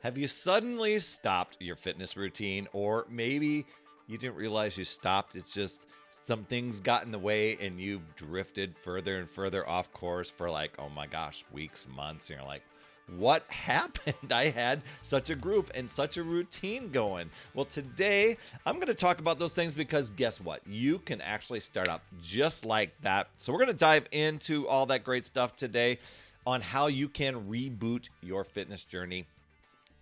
Have you suddenly stopped your fitness routine, or maybe you didn't realize you stopped? It's just some things got in the way and you've drifted further and further off course for like, oh my gosh, weeks, months. And you're like, what happened? I had such a group and such a routine going. Well, today I'm going to talk about those things because guess what? You can actually start up just like that. So we're going to dive into all that great stuff today on how you can reboot your fitness journey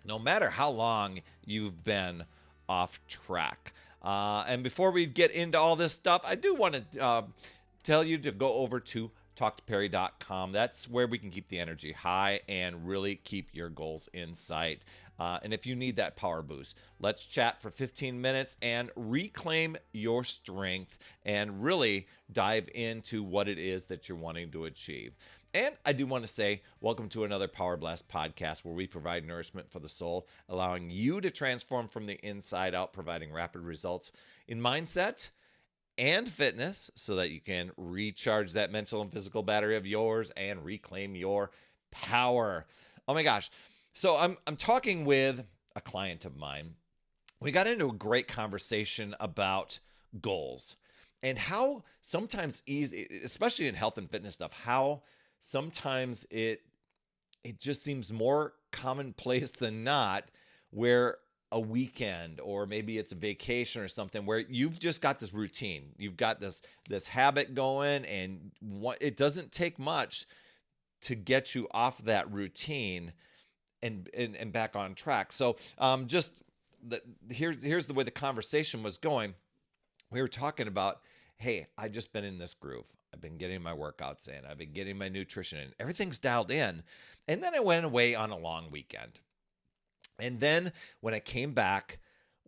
no matter how long you've been off track. And before we get into all this stuff, I do want to tell you to go over to talktoperry.com. That's where we can keep the energy high and really keep your goals in sight. And if you need that power boost, let's chat for 15 minutes and reclaim your strength and really dive into what it is that you're wanting to achieve. And I do want to say, welcome to another Power Blast podcast where we provide nourishment for the soul, allowing you to transform from the inside out, providing rapid results in mindset and fitness so that you can recharge that mental and physical battery of yours and reclaim your power. Oh my gosh. So I'm talking with a client of mine. We got into a great conversation about goals and how sometimes easy, especially in health and fitness stuff, how sometimes it just seems more commonplace than not where a weekend or maybe it's a vacation or something where you've just got this routine, you've got this habit going, and it doesn't take much to get you off that routine and back on track. So here's the way the conversation was going. We were talking about, hey, I just been in this groove. I've been getting my workouts in. I've been getting my nutrition in. Everything's dialed in. And then I went away on a long weekend. And then when I came back,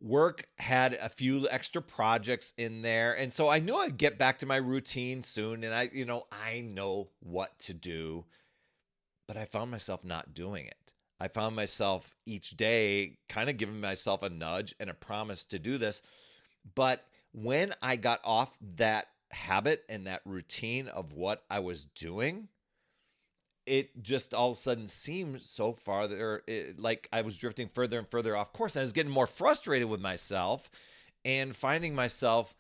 work had a few extra projects in there. And so I knew I'd get back to my routine soon. And I know what to do, but I found myself not doing it. I found myself each day kind of giving myself a nudge and a promise to do this. But when I got off that habit and that routine of what I was doing, it just all of a sudden seemed so farther, like I was drifting further and further off course. And I was getting more frustrated with myself and finding myself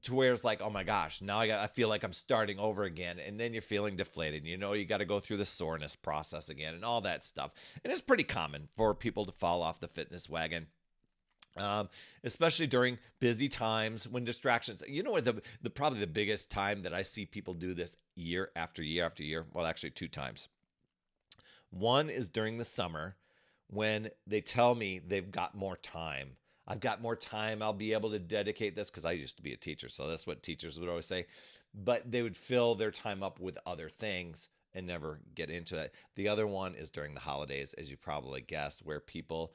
to where it's like, oh my gosh, now I feel like I'm starting over again. And then you're feeling deflated. You got to go through the soreness process again and all that stuff. And it's pretty common for people to fall off the fitness wagon. Especially during busy times when distractions, what the probably the biggest time that I see people do this year after year after year. Well, actually 2 times. One is during the summer when they tell me they've got more time. I've got more time. I'll be able to dedicate this because I used to be a teacher. So that's what teachers would always say. But they would fill their time up with other things and never get into it. The other one is during the holidays, as you probably guessed, where people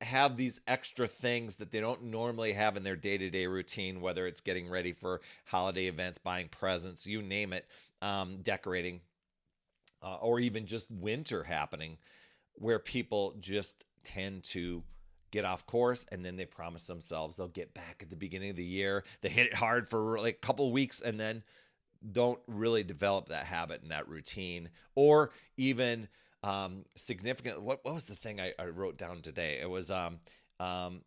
have these extra things that they don't normally have in their day-to-day routine, whether it's getting ready for holiday events, buying presents, you name it, decorating, or even just winter happening, where people just tend to get off course, and then they promise themselves they'll get back at the beginning of the year. They hit it hard for like a couple weeks and then don't really develop that habit and that routine, or even significant. What was the thing I wrote down today? It was oh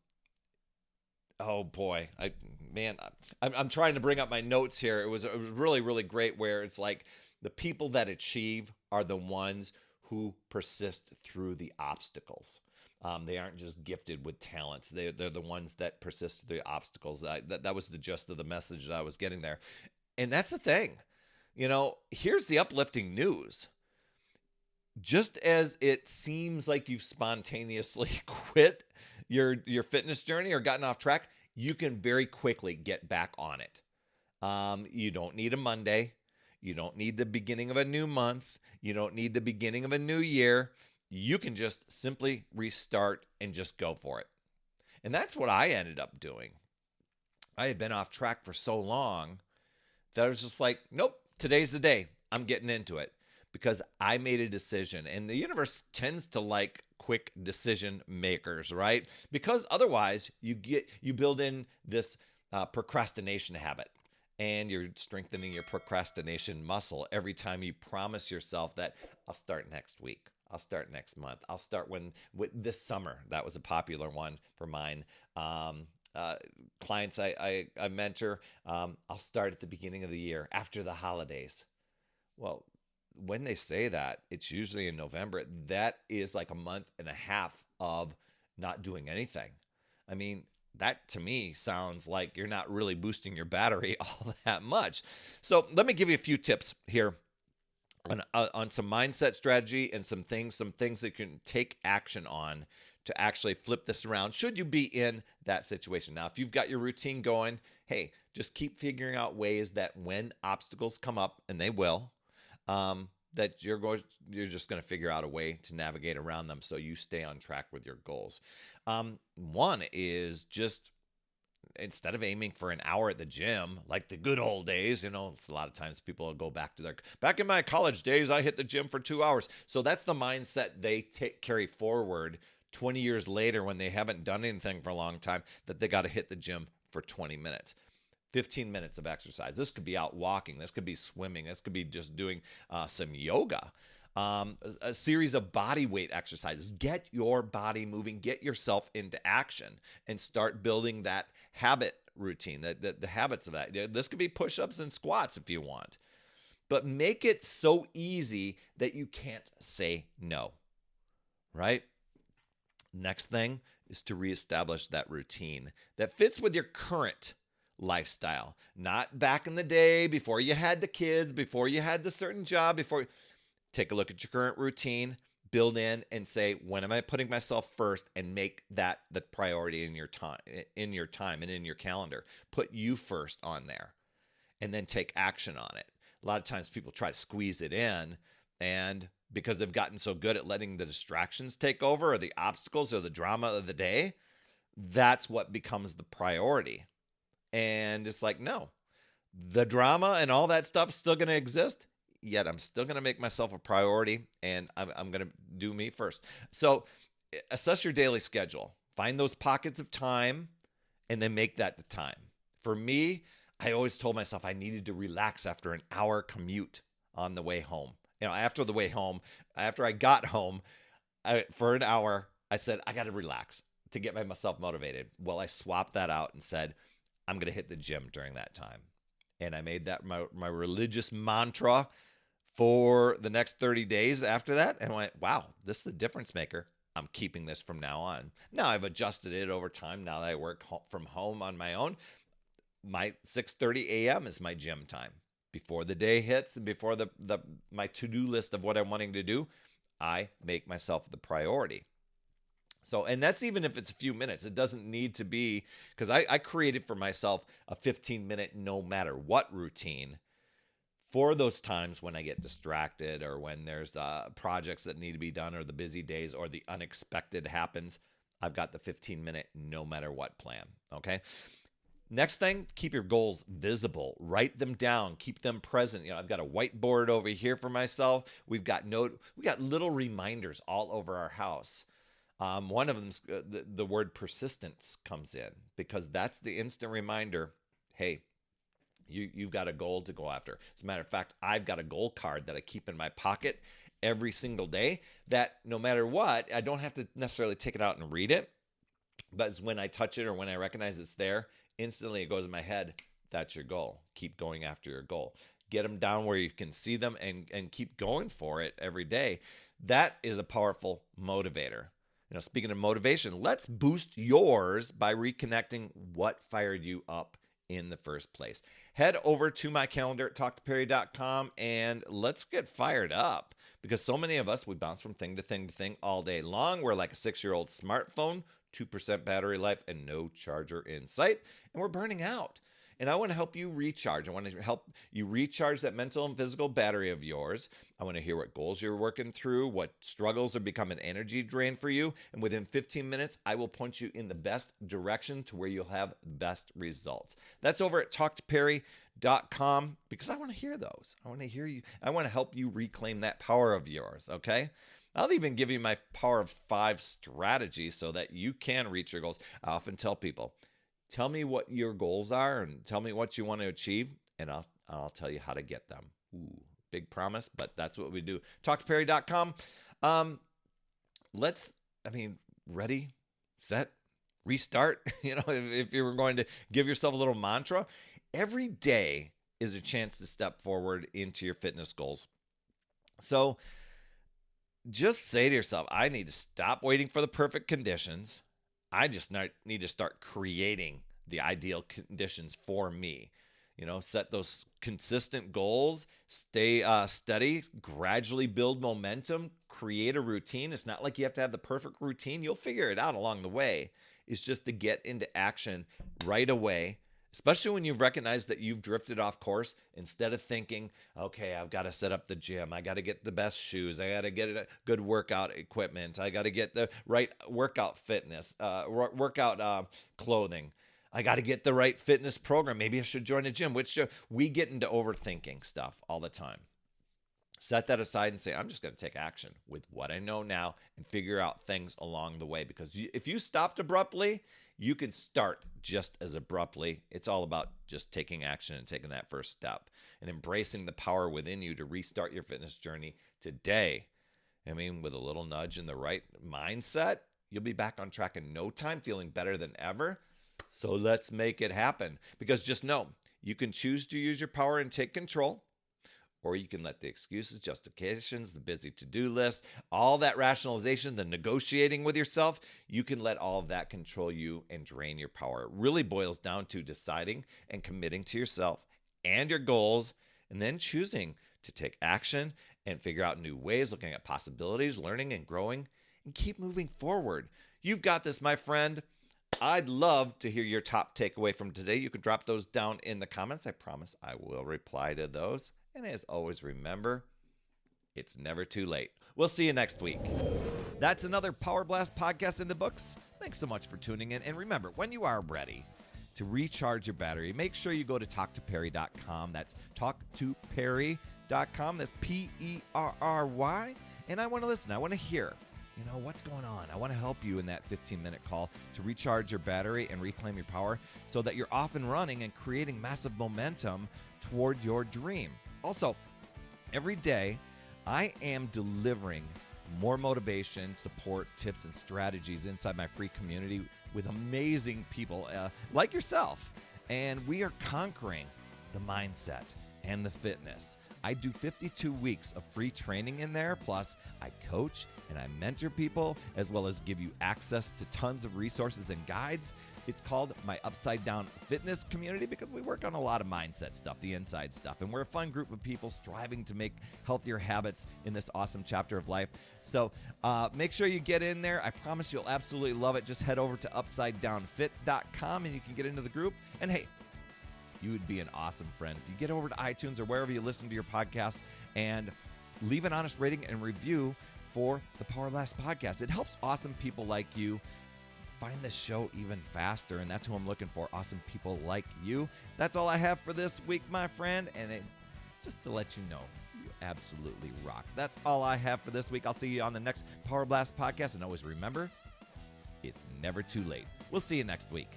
boy, I'm trying to bring up my notes here. It was really, really great where it's like the people that achieve are the ones who persist through the obstacles. They aren't just gifted with talents. They're the ones that persist through the obstacles. That was the gist of the message that I was getting there. And that's the thing. Here's the uplifting news. Just as it seems like you've spontaneously quit your fitness journey or gotten off track, you can very quickly get back on it. You don't need a Monday. You don't need the beginning of a new month. You don't need the beginning of a new year. You can just simply restart and just go for it. And that's what I ended up doing. I had been off track for so long that I was just like, nope, today's the day. I'm getting into it. Because I made a decision, and the universe tends to like quick decision makers, right? Because otherwise you build in this procrastination habit, and you're strengthening your procrastination muscle every time you promise yourself that I'll start next week. I'll start next month. I'll start with this summer. That was a popular one for mine. Um, uh, Clients I mentor, I'll start at the beginning of the year after the holidays. Well, when they say that, it's usually in November. That is like a month and a half of not doing anything. I mean, that to me sounds like you're not really boosting your battery all that much. So let me give you a few tips here on some mindset strategy and some things that you can take action on to actually flip this around should you be in that situation. Now, if you've got your routine going, hey, just keep figuring out ways that when obstacles come up, and they will, that you're just going to figure out a way to navigate around them so you stay on track with your goals. One is just, instead of aiming for an hour at the gym like the good old days, it's a lot of times people will go back in my college days, I hit the gym for 2 hours. So that's the mindset they carry forward 20 years later when they haven't done anything for a long time, that they got to hit the gym for 20 minutes. 15 minutes of exercise. This could be out walking. This could be swimming. This could be just doing some yoga. A series of body weight exercises. Get your body moving. Get yourself into action and start building that habit routine, the habits of that. This could be push-ups and squats if you want. But make it so easy that you can't say no, right? Next thing is to reestablish that routine that fits with your current lifestyle, not back in the day before you had the kids, before you had the certain job, before. Take a look at your current routine, build in and say, when am I putting myself first, and make that the priority in your time and in your calendar. Put you first on there and then take action on it. A lot of times people try to squeeze it in, and because they've gotten so good at letting the distractions take over, or the obstacles or the drama of the day, that's what becomes the priority. And it's like, no, the drama and all that stuff's still going to exist, yet I'm still going to make myself a priority, and I'm going to do me first. So assess your daily schedule. Find those pockets of time and then make that the time. For me, I always told myself I needed to relax after an hour commute on the way home. After I got home, for an hour, I said, I got to relax to get myself motivated. Well, I swapped that out and said, I'm going to hit the gym during that time. And I made that my religious mantra for the next 30 days after that, and went, wow, this is a difference maker. I'm keeping this from now on. Now I've adjusted it over time. Now that I work from home on my own, my 6:30 a.m. is my gym time. Before the day hits, before my to-do list of what I'm wanting to do, I make myself the priority. So, and that's even if it's a few minutes. It doesn't need to be, because I created for myself a 15-minute no matter what routine for those times when I get distracted, or when there's projects that need to be done, or the busy days, or the unexpected happens. I've got the 15-minute no matter what plan. Okay. Next thing, keep your goals visible. Write them down. Keep them present. I've got a whiteboard over here for myself. We got little reminders all over our house. One of them's the word persistence comes in, because that's the instant reminder. Hey, you've got a goal to go after. As a matter of fact, I've got a goal card that I keep in my pocket every single day, that no matter what, I don't have to necessarily take it out and read it, but when I touch it or when I recognize it's there, instantly it goes in my head. That's your goal. Keep going after your goal. Get them down where you can see them, and keep going for it every day. That is a powerful motivator. Speaking of motivation, let's boost yours by reconnecting what fired you up in the first place. Head over to my calendar at talktoperry.com and let's get fired up, because so many of us, we bounce from thing to thing to thing all day long. We're like a 6-year-old smartphone, 2% battery life and no charger in sight, and we're burning out. And I want to help you recharge. I want to help you recharge that mental and physical battery of yours. I want to hear what goals you're working through, what struggles are becoming energy drain for you. And within 15 minutes, I will point you in the best direction to where you'll have best results. That's over at talktoperry.com, because I want to hear those. I want to hear you. I want to help you reclaim that power of yours, okay? I'll even give you my power of 5 strategies so that you can reach your goals. I often tell people, tell me what your goals are and tell me what you want to achieve, and I'll tell you how to get them. Ooh, big promise, but that's what we do. TalkToPerry.com. let's, I mean, ready, set, restart. If you were going to give yourself a little mantra, every day is a chance to step forward into your fitness goals. So just say to yourself, I need to stop waiting for the perfect conditions. I just need to start creating the ideal conditions for me. Set those consistent goals, stay steady, gradually build momentum, create a routine. It's not like you have to have the perfect routine. You'll figure it out along the way. It's just to get into action right away, especially when you've recognized that you've drifted off course. Instead of thinking, okay, I've got to set up the gym. I got to get the best shoes. I got to get a good workout equipment. I got to get the right workout fitness, workout clothing. I got to get the right fitness program. Maybe I should join a gym, which we get into overthinking stuff all the time. Set that aside and say, I'm just going to take action with what I know now and figure out things along the way. Because if you stopped abruptly, you can start just as abruptly. It's all about just taking action and taking that first step and embracing the power within you to restart your fitness journey today. I mean, with a little nudge and the right mindset, you'll be back on track in no time, feeling better than ever. So let's make it happen. Because just know, you can choose to use your power and take control, or you can let the excuses, justifications, the busy to-do list, all that rationalization, the negotiating with yourself, you can let all of that control you and drain your power. It really boils down to deciding and committing to yourself and your goals, and then choosing to take action and figure out new ways, looking at possibilities, learning and growing, and keep moving forward. You've got this, my friend. I'd love to hear your top takeaway from today. You can drop those down in the comments. I promise I will reply to those. And as always, remember, it's never too late. We'll see you next week. That's another Power Blast podcast in the books. Thanks so much for tuning in. And remember, when you are ready to recharge your battery, make sure you go to talktoperry.com. That's talktoperry.com. That's Perry. And I want to listen. I want to hear, what's going on. I want to help you in that 15-minute call to recharge your battery and reclaim your power so that you're off and running and creating massive momentum toward your dream. Also, every day, I am delivering more motivation, support, tips, and strategies inside my free community with amazing people like yourself. And we are conquering the mindset and the fitness. I do 52 weeks of free training in there. Plus, I coach and I mentor people, as well as give you access to tons of resources and guides. It's called my Upside Down Fitness Community because we work on a lot of mindset stuff, the inside stuff. And we're a fun group of people striving to make healthier habits in this awesome chapter of life. So make sure you get in there. I promise you'll absolutely love it. Just head over to upsidedownfit.com and you can get into the group. And hey, you would be an awesome friend if you get over to iTunes or wherever you listen to your podcast and leave an honest rating and review for the Power Blast podcast. It helps awesome people like you find the show even faster, and that's who I'm looking for, awesome people like you. That's all I have for this week, my friend, and just to let you know, you absolutely rock. That's all I have for this week. I'll see you on the next Power Blast podcast, and always remember, it's never too late. We'll see you next week.